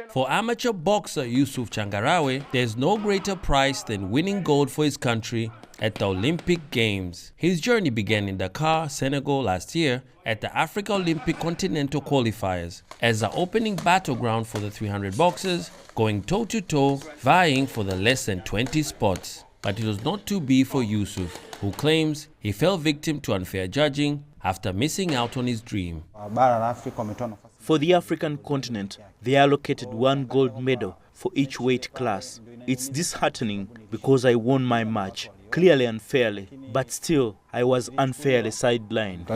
For amateur boxer Yusuf Changarawe, there's no greater prize than winning gold for his country at the Olympic Games. His journey began in Dakar, Senegal last year at the Africa Olympic Continental Qualifiers as the opening battleground for the 300 boxers, going toe-to-toe, vying for the less than 20 spots. But it was not to be for Yusuf, who claims he fell victim to unfair judging after missing out on his dream. For the African continent, they allocated one gold medal for each weight class. It's disheartening because I won my match, clearly unfairly, but still I was unfairly sidelined.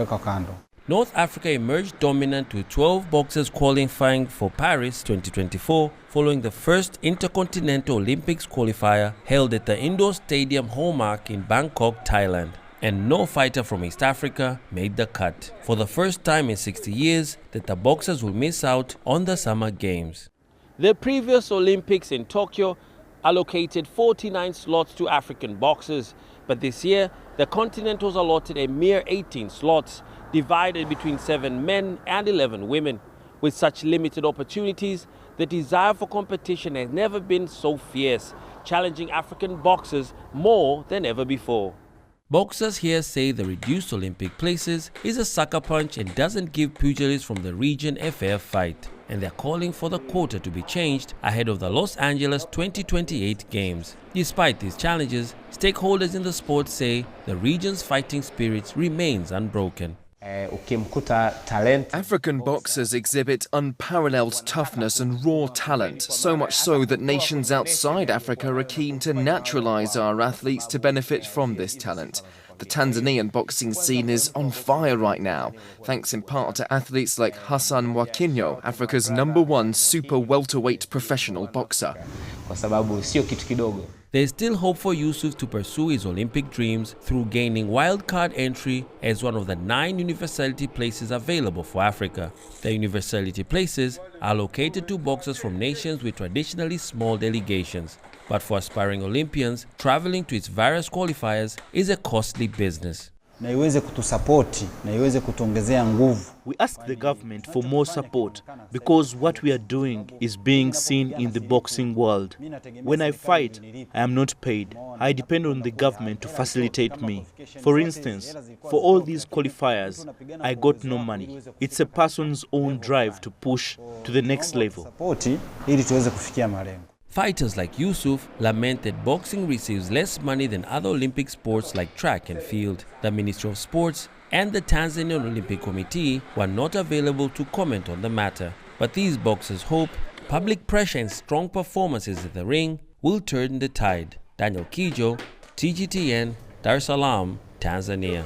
North Africa emerged dominant with 12 boxers qualifying for Paris 2024 following the first Intercontinental Olympics qualifier held at the indoor stadium Hallmark in Bangkok, Thailand. And no fighter from East Africa made the cut. For the first time in 60 years that the boxers will miss out on the Summer Games. The previous Olympics in Tokyo allocated 49 slots to African boxers, but this year the continent was allotted a mere 18 slots, divided between 7 men and 11 women. With such limited opportunities, the desire for competition has never been so fierce, challenging African boxers more than ever before. Boxers here say the reduced Olympic places is a sucker punch and doesn't give pugilists from the region a fair fight. And they're calling for the quota to be changed ahead of the Los Angeles 2028 Games. Despite these challenges, stakeholders in the sport say the region's fighting spirit remains unbroken. African boxers exhibit unparalleled toughness and raw talent, so much so that nations outside Africa are keen to naturalize our athletes to benefit from this talent. The Tanzanian boxing scene is on fire right now, thanks in part to athletes like Hassan Mwakinyo, Africa's #1 super welterweight professional boxer. There's still hope for Yusuf to pursue his Olympic dreams through gaining wildcard entry as one of the 9 universality places available for Africa. The universality places are located to boxers from nations with traditionally small delegations. But for aspiring Olympians, traveling to its various qualifiers is a costly business. We ask the government for more support because what we are doing is being seen in the boxing world. When I fight, I am not paid. I depend on the government to facilitate me. For instance, for all these qualifiers, I got no money. It's a person's own drive to push to the next level. Fighters like Yusuf lament that boxing receives less money than other Olympic sports like track and field. The Ministry of Sports and the Tanzanian Olympic Committee were not available to comment on the matter. But these boxers hope public pressure and strong performances at the ring will turn the tide. Daniel Kijo, CGTN, Dar es Salaam, Tanzania.